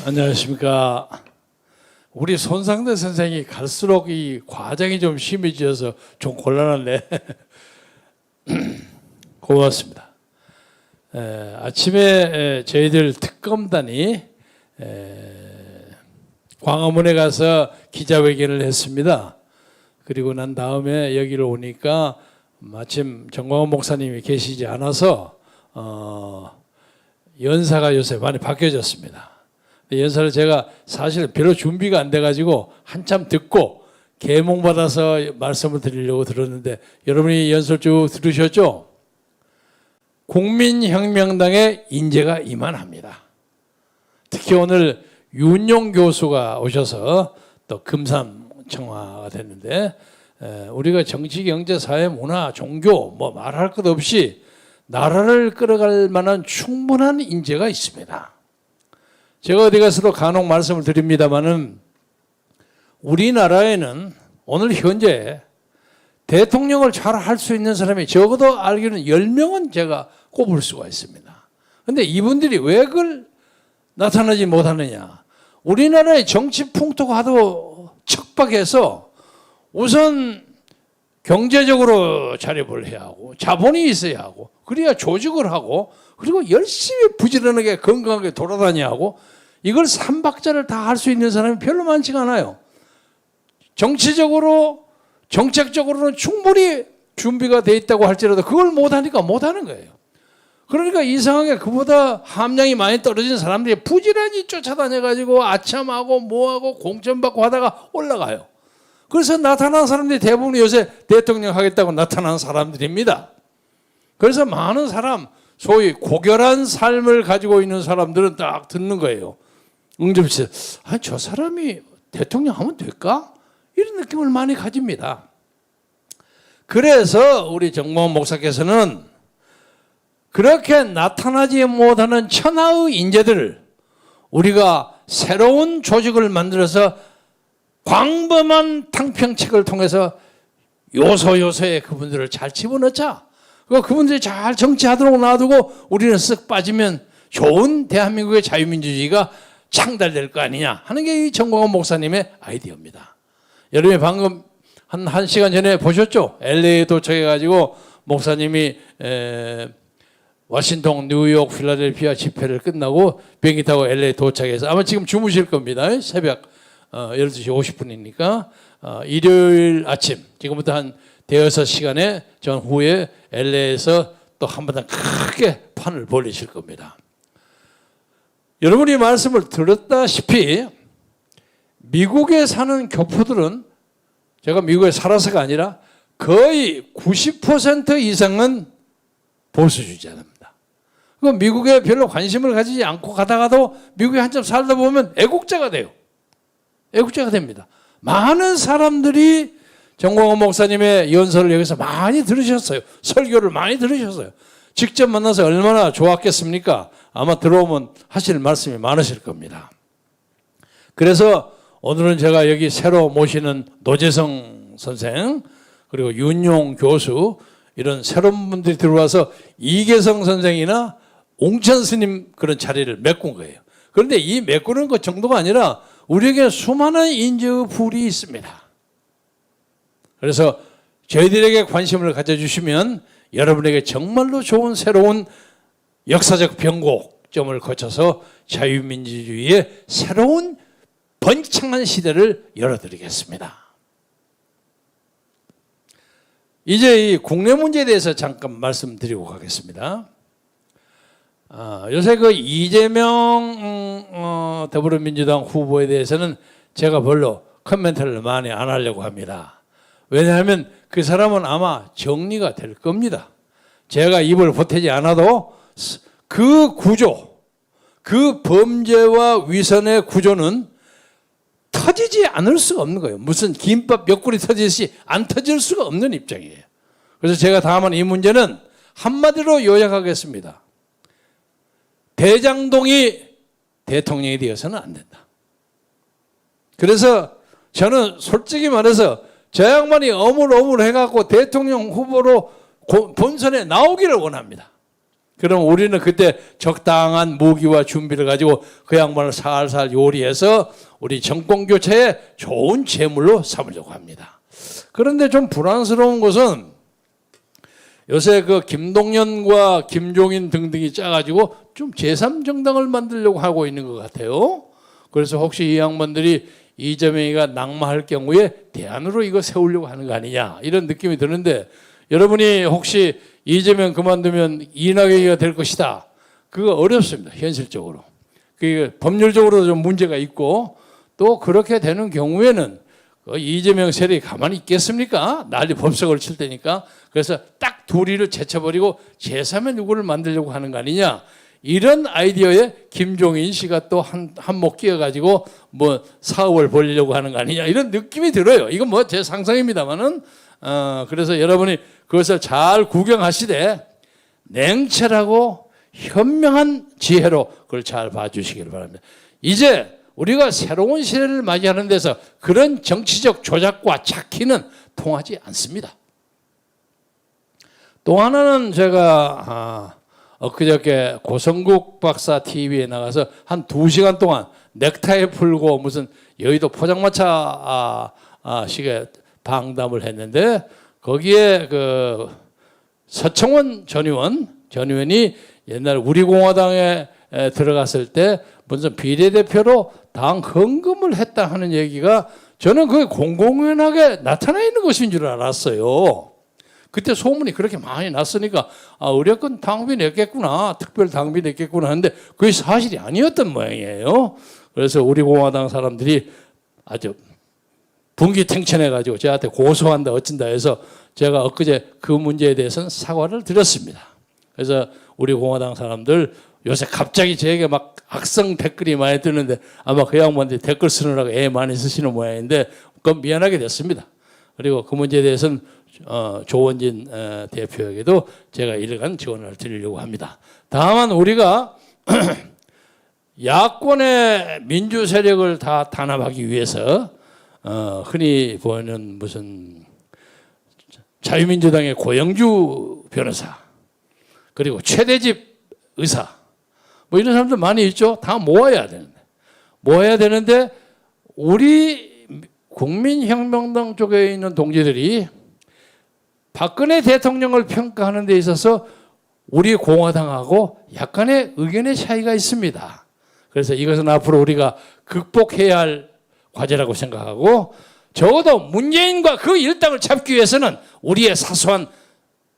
안녕하십니까. 우리 손상대 선생이 갈수록 이 과정이 좀 심해져서 좀 곤란하네. 고맙습니다. 아침에 저희들 특검단이 광화문에 가서 기자회견을 했습니다. 그리고 난 다음에 여기를 오니까 마침 정광훈 목사님이 계시지 않아서 연사가 요새 많이 바뀌어졌습니다. 연사를 제가 사실 별로 준비가 안 돼가지고 한참 듣고 계몽받아서 말씀을 드리려고 들었는데, 여러분이 연설 쭉 들으셨죠? 국민혁명당의 인재가 이만합니다. 특히 오늘 윤용 교수가 오셔서 또 금삼청화가 됐는데, 우리가 정치, 경제, 사회, 문화, 종교 뭐 말할 것 없이 나라를 끌어갈 만한 충분한 인재가 있습니다. 제가 어디 가서도 간혹 말씀을 드립니다마는 우리나라에는 오늘 현재 대통령을 잘 할 수 있는 사람이 적어도 알기로는 10명은 제가 꼽을 수가 있습니다. 그런데 이분들이 왜 그걸 나타나지 못하느냐. 우리나라의 정치 풍토가 하도 척박해서 우선 경제적으로 자립을 해야 하고 자본이 있어야 하고 그래야 조직을 하고 그리고 열심히 부지런하게 건강하게 돌아다녀야 하고, 이걸 3박자를 다 할 수 있는 사람이 별로 많지가 않아요. 정치적으로 정책적으로는 충분히 준비가 돼 있다고 할지라도 그걸 못하니까 못하는 거예요. 그러니까 이상하게 그보다 함량이 많이 떨어진 사람들이 부지런히 쫓아다녀가지고 아참하고 뭐하고 공천받고 하다가 올라가요. 그래서 나타난 사람들이 대부분 요새 대통령 하겠다고 나타난 사람들입니다. 그래서 많은 사람, 소위 고결한 삶을 가지고 있는 사람들은 딱 듣는 거예요. 응접실, 저 사람이 대통령 하면 될까? 이런 느낌을 많이 가집니다. 그래서 우리 정광훈 목사께서는 그렇게 나타나지 못하는 천하의 인재들을 우리가 새로운 조직을 만들어서 광범한 탕평책을 통해서 요소요소에 그분들을 잘 집어넣자. 그분들이 잘 정치하도록 놔두고 우리는 쓱 빠지면 좋은 대한민국의 자유민주주의가 창달될 거 아니냐 하는 게 이 정광훈 목사님의 아이디어입니다. 여러분이 방금 한 시간 전에 보셨죠? LA에 도착해가지고 목사님이 워싱턴, 뉴욕, 필라델피아 집회를 끝나고 비행기 타고 LA 도착해서 아마 지금 주무실 겁니다. 새벽 12시 50분이니까 일요일 아침 지금부터 한 대여섯 시간의 전후에 LA에서 또 한번 크게 판을 벌리실 겁니다. 여러분이 말씀을 들었다시피 미국에 사는 교포들은, 제가 미국에 살아서가 아니라 거의 90% 이상은 보수주의자입니다. 미국에 별로 관심을 가지지 않고 가다가도 미국에 한참 살다 보면 애국자가 돼요. 애국자가 됩니다. 많은 사람들이 정광훈 목사님의 연설을 여기서 많이 들으셨어요. 설교를 많이 들으셨어요. 직접 만나서 얼마나 좋았겠습니까? 아마 들어오면 하실 말씀이 많으실 겁니다. 그래서 오늘은 제가 여기 새로 모시는 노재성 선생, 그리고 윤용 교수, 이런 새로운 분들이 들어와서 이계성 선생이나 옹천 스님 그런 자리를 메꾼 거예요. 그런데 이 메꾸는 것 정도가 아니라 우리에게 수많은 인재의 풀이 있습니다. 그래서 저희들에게 관심을 가져주시면 여러분에게 정말로 좋은 새로운 역사적 변곡점을 거쳐서 자유민주주의의 새로운 번창한 시대를 열어드리겠습니다. 이제 이 국내 문제에 대해서 잠깐 말씀드리고 가겠습니다. 요새 그 이재명 더불어민주당 후보에 대해서는 제가 별로 코멘트를 많이 안 하려고 합니다. 왜냐하면 그 사람은 아마 정리가 될 겁니다. 제가 입을 보태지 않아도 그 구조, 그 범죄와 위선의 구조는 터지지 않을 수가 없는 거예요. 무슨 김밥 옆구리 터지듯이 안 터질 수가 없는 입장이에요. 그래서 제가 다음은 이 문제는 한마디로 요약하겠습니다. 대장동이 대통령이 되어서는 안 된다. 그래서 저는 솔직히 말해서 저 양반이 어물어물 해갖고 대통령 후보로 본선에 나오기를 원합니다. 그럼 우리는 그때 적당한 무기와 준비를 가지고 그 양반을 살살 요리해서 우리 정권 교체에 좋은 제물로 삼으려고 합니다. 그런데 좀 불안스러운 것은 요새 그 김동연과 김종인 등등이 짜가지고 좀 제3정당을 만들려고 하고 있는 것 같아요. 그래서 혹시 이 양반들이 이재명이가 낙마할 경우에 대안으로 이거 세우려고 하는 거 아니냐 이런 느낌이 드는데, 여러분이 혹시 이재명 그만두면 이낙연이가 될 것이다, 그거 어렵습니다. 현실적으로. 그 법률적으로 좀 문제가 있고, 또 그렇게 되는 경우에는 그 이재명 세력이 가만히 있겠습니까? 난리 법석을 칠 테니까. 그래서 딱 둘이를 제쳐버리고 제3의 누구를 만들려고 하는 거 아니냐. 이런 아이디어에 김종인 씨가 또 한몫 끼어가지고 뭐 사업을 벌리려고 하는 거 아니냐. 이런 느낌이 들어요. 이건 뭐 제 상상입니다만은. 그래서 여러분이 그것을 잘 구경하시되 냉철하고 현명한 지혜로 그걸 잘 봐주시길 바랍니다. 이제 우리가 새로운 시대를 맞이하는 데서 그런 정치적 조작과 착기는 통하지 않습니다. 또 하나는 제가 엊그저께 고성국 박사 TV에 나가서 한 2시간 동안 넥타이 풀고 무슨 여의도 포장마차 식의 방담을 했는데, 거기에 그 서청원 전 의원이 옛날 우리공화당에 들어갔을 때 무슨 비례대표로 당 헌금을 했다 하는 얘기가, 저는 그게 공공연하게 나타나 있는 것인 줄 알았어요. 그때 소문이 그렇게 많이 났으니까 의료권 당비 냈겠구나, 특별 당비 냈겠구나 하는데 그게 사실이 아니었던 모양이에요. 그래서 우리 공화당 사람들이 아주 분기탱천해가지고 저한테 고소한다 어쩐다 해서 제가 엊그제 그 문제에 대해서는 사과를 드렸습니다. 그래서 우리 공화당 사람들 요새 갑자기 저에게 막 악성 댓글이 많이 뜨는데 아마 그 양반들이 댓글 쓰느라고 애 많이 쓰시는 모양인데 그건 미안하게 됐습니다. 그리고 그 문제에 대해서는 조원진 대표에게도 제가 일간 지원을 드리려고 합니다. 다만 우리가 야권의 민주 세력을 다 단합하기 위해서 흔히 보이는 무슨 자유민주당의 고영주 변호사, 그리고 최대집 의사, 뭐 이런 사람들 많이 있죠. 다 모아야 되는데 우리 국민혁명당 쪽에 있는 동지들이 박근혜 대통령을 평가하는 데 있어서 우리 공화당하고 약간의 의견의 차이가 있습니다. 그래서 이것은 앞으로 우리가 극복해야 할 과제라고 생각하고, 적어도 문재인과 그 일당을 잡기 위해서는 우리의 사소한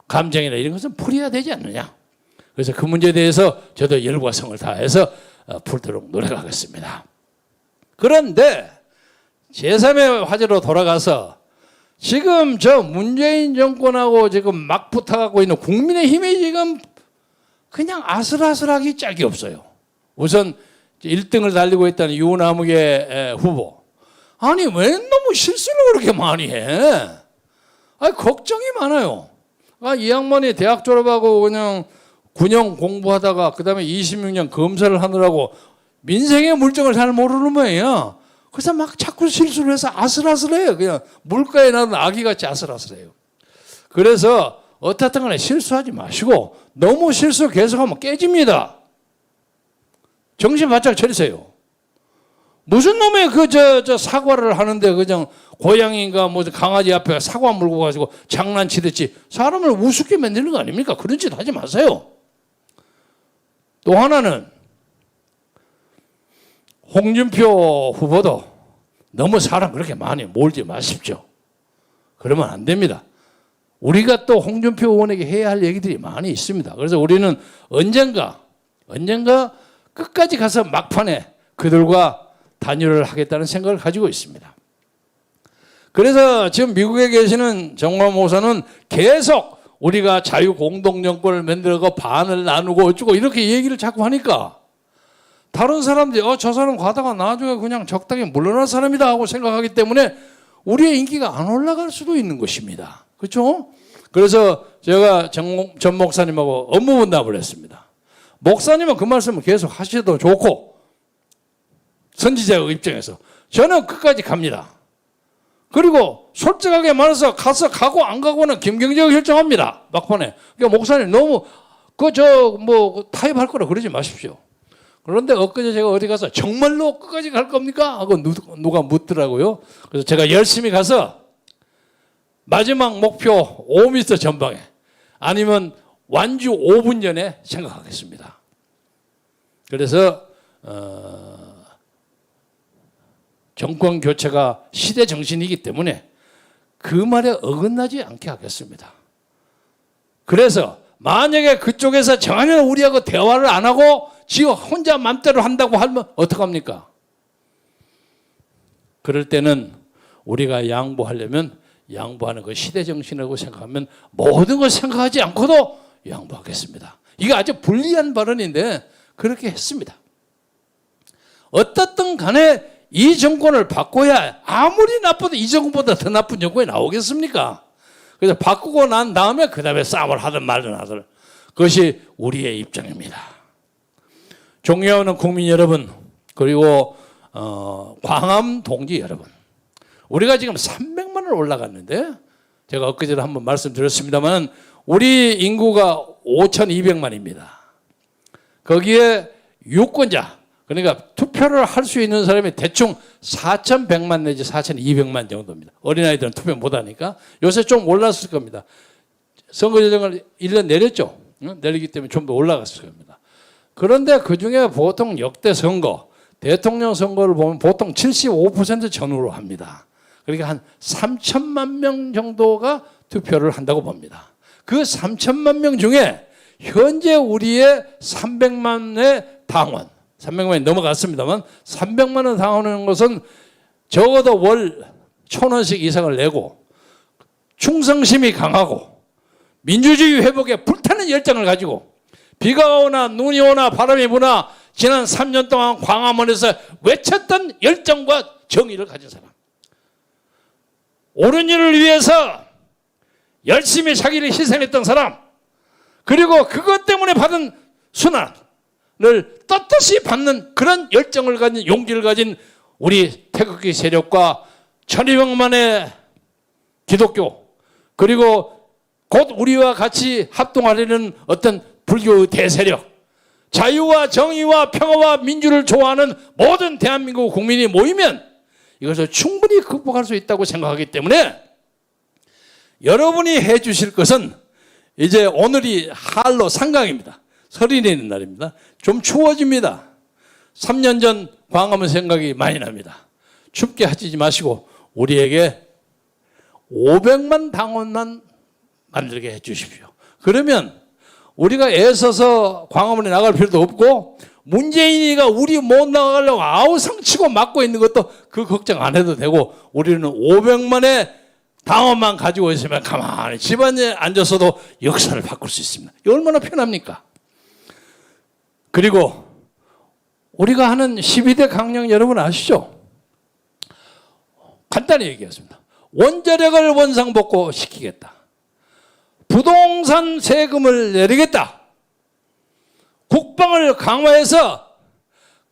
감정이나 이런 것은 풀어야 되지 않느냐. 그래서 그 문제에 대해서 저도 열과 성을 다해서 풀도록 노력하겠습니다. 그런데 제3의 화제로 돌아가서 지금 저 문재인 정권하고 지금 막 붙어가고 있는 국민의힘이 지금 그냥 아슬아슬하기 짝이 없어요. 우선 1등을 달리고 있다는 유나무계 후보. 아니 왜 너무 실수를 그렇게 많이 해? 걱정이 많아요. 이 양반이 대학 졸업하고 그냥 군영 공부하다가 그 다음에 26년 검사를 하느라고 민생의 물정을 잘 모르는 모양이야. 그래서 막 자꾸 실수를 해서 아슬아슬해요. 그냥 물가에 나는 아기같이 아슬아슬해요. 그래서 어떻든 간에 실수하지 마시고, 너무 실수 계속하면 깨집니다. 정신 바짝 차리세요. 무슨 놈의 저 사과를 하는데 그냥 고양이인가 뭐 강아지 앞에 사과 물고 가지고 장난치듯이 사람을 우습게 만드는 거 아닙니까? 그런 짓 하지 마세요. 또 하나는 홍준표 후보도 너무 사람 그렇게 많이 몰지 마십시오. 그러면 안 됩니다. 우리가 또 홍준표 의원에게 해야 할 얘기들이 많이 있습니다. 그래서 우리는 언젠가 끝까지 가서 막판에 그들과 단일화를 하겠다는 생각을 가지고 있습니다. 그래서 지금 미국에 계시는 정화 목사는 계속 우리가 자유공동정권을 만들고 반을 나누고 어쩌고 이렇게 얘기를 자꾸 하니까 다른 사람들이 저 사람 가다가 나중에 그냥 적당히 물러날 사람이다 하고 생각하기 때문에 우리의 인기가 안 올라갈 수도 있는 것입니다. 그렇죠? 그래서 제가 전 목사님하고 업무 분담을 했습니다. 목사님은 그 말씀을 계속 하셔도 좋고 선지자의 입장에서 저는 끝까지 갑니다. 그리고 솔직하게 말해서 가고 안 가고는 김경재가 결정합니다. 막판에. 그러니까 목사님 너무 타협할 거라 그러지 마십시오. 그런데 엊그제 제가 어디 가서 정말로 끝까지 갈 겁니까? 하고 누가 묻더라고요. 그래서 제가 열심히 가서 마지막 목표 5m 전방에 아니면 완주 5분 전에 생각하겠습니다. 그래서 정권 교체가 시대 정신이기 때문에 그 말에 어긋나지 않게 하겠습니다. 그래서 만약에 그쪽에서 전혀 우리하고 대화를 안 하고 지 혼자 맘대로 한다고 하면 어떡합니까? 그럴 때는 우리가 양보하려면 양보하는 거 시대 정신이라고 생각하면 모든 걸 생각하지 않고도 양보하겠습니다. 이게 아주 불리한 발언인데 그렇게 했습니다. 어떻든 간에 이 정권을 바꿔야 아무리 나빠도 이 정권보다 더 나쁜 정권이 나오겠습니까? 그래서 바꾸고 난 다음에 그 다음에 싸움을 하든 말든 하든 그것이 우리의 입장입니다. 존경하는 국민 여러분, 그리고 광암 동지 여러분, 우리가 지금 300만을 올라갔는데 제가 엊그제도 한번 말씀드렸습니다만 우리 인구가 5,200만입니다. 거기에 유권자, 그러니까 투표를 할 수 있는 사람이 대충 4,100만 내지 4,200만 정도입니다. 어린아이들은 투표 못하니까. 요새 좀 올랐을 겁니다. 선거제정을 1년 내렸죠. 내리기 때문에 좀 더 올라갔을 겁니다. 그런데 그중에 보통 역대 선거, 대통령 선거를 보면 보통 75% 전후로 합니다. 그러니까 한 3천만 명 정도가 투표를 한다고 봅니다. 그 3천만 명 중에 현재 우리의 300만의 당원, 300만이 넘어갔습니다만 300만 원 당원하는 것은 적어도 월 1,000원씩 이상을 내고 충성심이 강하고 민주주의 회복에 불타는 열정을 가지고 비가 오나 눈이 오나 바람이 부나 지난 3년 동안 광화문에서 외쳤던 열정과 정의를 가진 사람, 옳은 일을 위해서 열심히 자기를 희생했던 사람, 그리고 그것 때문에 받은 순환을 떳떳이 받는 그런 열정을 가진, 용기를 가진 우리 태극기 세력과 1,200만의 기독교, 그리고 곧 우리와 같이 합동하려는 어떤 불교의 대세력, 자유와 정의와 평화와 민주를 좋아하는 모든 대한민국 국민이 모이면 이것을 충분히 극복할 수 있다고 생각하기 때문에 여러분이 해 주실 것은 이제 오늘이 한로 상강입니다. 설이 내리는 날입니다. 좀 추워집니다. 3년 전 광화문 생각이 많이 납니다. 춥게 하지 마시고 우리에게 500만 당원만 만들게 해 주십시오. 그러면 우리가 애써서 광화문에 나갈 필요도 없고 문재인이가 우리 못 나가려고 아우성치고 막고 있는 것도 그 걱정 안 해도 되고 우리는 500만의 당원만 가지고 있으면 가만히 집안에 앉아서도 역사를 바꿀 수 있습니다. 얼마나 편합니까? 그리고 우리가 하는 12대 강령 여러분 아시죠? 간단히 얘기했습니다. 원자력을 원상복구 시키겠다. 부동산 세금을 내리겠다. 국방을 강화해서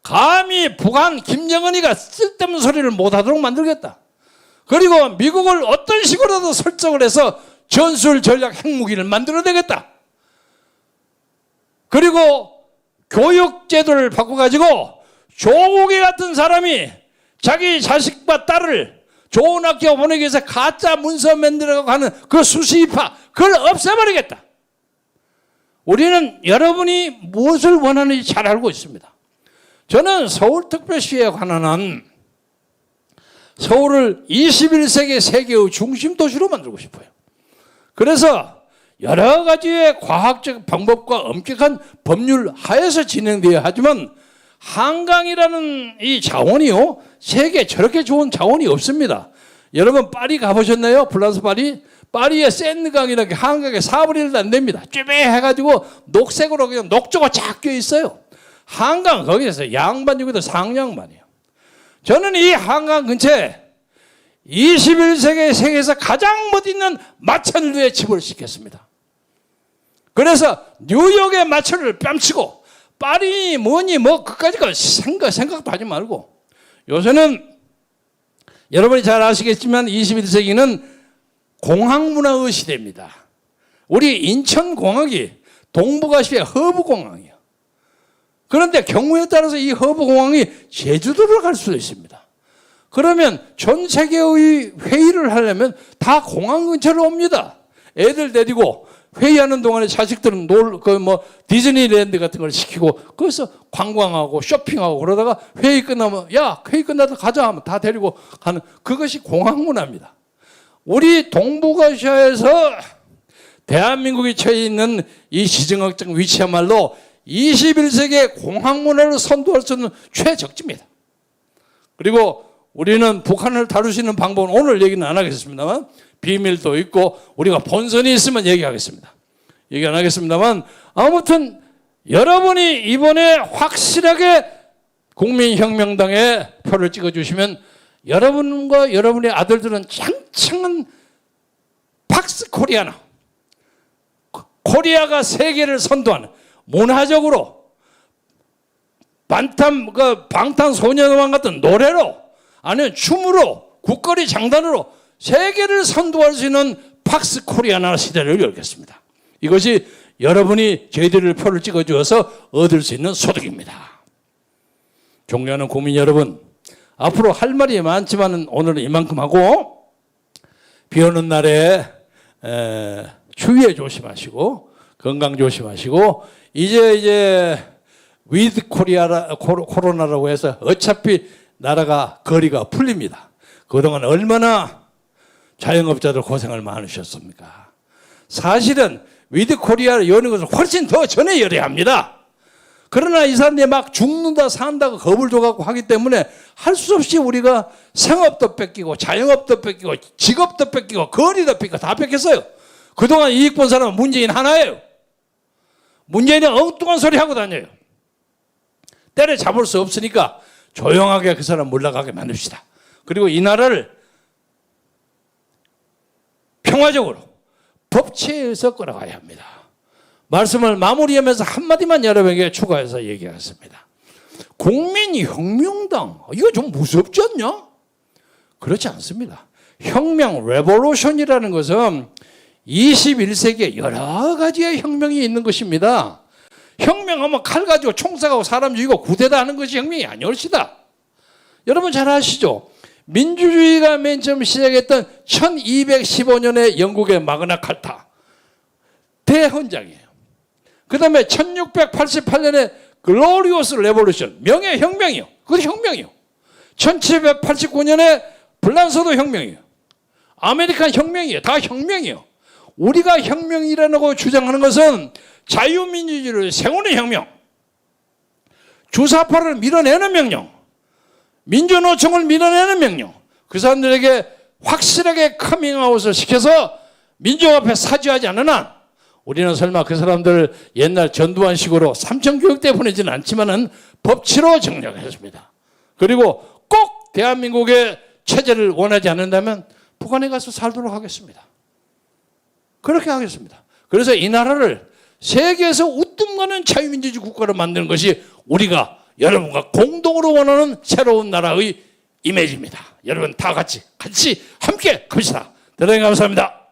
감히 북한 김정은이가 쓸데없는 소리를 못하도록 만들겠다. 그리고 미국을 어떤 식으로도 설정을 해서 전술 전략 핵무기를 만들어내겠다. 그리고 교육제도를 바꿔가지고 조국이 같은 사람이 자기 자식과 딸을 좋은 학교 보내기 위해서 가짜 문서 만들어가고 하는 그 수시입학, 그걸 없애버리겠다. 우리는 여러분이 무엇을 원하는지 잘 알고 있습니다. 저는 서울특별시에 관한 한 서울을 21세기 세계의 중심 도시로 만들고 싶어요. 그래서 여러 가지의 과학적 방법과 엄격한 법률 하에서 진행되어야 하지만 한강이라는 이 자원이요, 세계에 저렇게 좋은 자원이 없습니다. 여러분 파리 가보셨나요? 프랑스 파리? 파리의 샌강이라는 한강에 4분의 1도 안 됩니다. 쭈매해가지고 녹색으로 그냥 녹조가 쫙 껴 있어요. 한강 거기에서 양반 중에도 상양반이에요. 저는 이 한강 근처에 21세기 세계에서 가장 멋있는 마천루에 집을 짓겠습니다. 그래서 뉴욕의 마천루를 뺨치고 파리 뭐니 뭐 그까지 생각도 하지 말고, 요새는 여러분이 잘 아시겠지만 21세기는 공항문화의 시대입니다. 우리 인천공항이 동북아시아의 허브공항이에요. 그런데 경우에 따라서 이 허브공항이 제주도로 갈 수도 있습니다. 그러면 전 세계의 회의를 하려면 다 공항 근처로 옵니다. 애들 데리고 회의하는 동안에 자식들은 디즈니랜드 같은 걸 시키고 거기서 관광하고 쇼핑하고 그러다가 회의 끝나면 야, 회의 끝나다 가자 하면 다 데리고 가는 그것이 공항 문화입니다. 우리 동북아시아에서 대한민국이 처해 있는 이 지정학적 위치야말로 21세기의 공항 문화를 선도할 수 있는 최적지입니다. 그리고 우리는 북한을 다룰 수 있는 방법은 오늘 얘기는 안 하겠습니다만 비밀도 있고 우리가 본선이 있으면 얘기하겠습니다. 얘기 안 하겠습니다만 아무튼 여러분이 이번에 확실하게 국민혁명당에 표를 찍어주시면 여러분과 여러분의 아들들은 창창한 팍스 코리아나 코리아가 세계를 선도하는 문화적으로 방탄소년단 같은 노래로 아니면 춤으로 국거리 장단으로 세계를 선도할 수 있는 팍스 코리아나 시대를 열겠습니다. 이것이 여러분이 저희들을 표를 찍어주어서 얻을 수 있는 소득입니다. 존경하는 국민 여러분, 앞으로 할 말이 많지만 오늘은 이만큼 하고 비 오는 날에 추위에 조심하시고 건강 조심하시고 이제 위드 코로나라고 해서 어차피 나라가 거리가 풀립니다. 그동안 얼마나 자영업자들 고생을 많으셨습니까? 사실은 위드 코리아를 여는 것은 훨씬 더 전에 열어야 합니다. 그러나 이 사람들이 막 죽는다 산다고 겁을 줘갖고 하기 때문에 할 수 없이 우리가 생업도 뺏기고 자영업도 뺏기고 직업도 뺏기고 거리도 뺏기고 다 뺏겼어요. 그동안 이익 본 사람은 문재인 하나예요. 문재인이 엉뚱한 소리 하고 다녀요. 때려잡을 수 없으니까 조용하게 그 사람 물러가게 만듭시다. 그리고 이 나라를 평화적으로 법치에서 끌어가야 합니다. 말씀을 마무리하면서 한마디만 여러분에게 추가해서 얘기하겠습니다. 국민혁명당 이거 좀 무섭지 않냐? 그렇지 않습니다. 혁명, 레볼루션이라는 것은 21세기에 여러 가지의 혁명이 있는 것입니다. 혁명하면 칼 가지고 총 쏴가고 사람 죽이고 구데타 하는 것이 혁명이 아니올시다. 여러분 잘 아시죠? 민주주의가 맨 처음 시작했던 1215년에 영국의 마그나 칼타 대헌장이에요. 그 다음에 1688년에 글로리오스 레볼루션 명예혁명이요. 그것도 혁명이요. 1789년에 불란서도 혁명이에요. 아메리칸 혁명이에요. 다 혁명이에요. 우리가 혁명이라고 주장하는 것은 자유민주주의를 세우는 혁명, 주사파를 밀어내는 명령, 민주노총을 밀어내는 명령, 그 사람들에게 확실하게 커밍아웃을 시켜서 민족 앞에 사죄하지 않는 한 우리는 설마 그 사람들 옛날 전두환식으로 삼천교육대 보내지는 않지만은 법치로 정리하겠습니다. 그리고 꼭 대한민국의 체제를 원하지 않는다면 북한에 가서 살도록 하겠습니다. 그렇게 하겠습니다. 그래서 이 나라를 세계에서 우뚝 가는 자유민주주의 국가로 만드는 것이 우리가 여러분과 공동으로 원하는 새로운 나라의 이미지입니다. 여러분 다 같이 함께 갑시다. 대단히 감사합니다.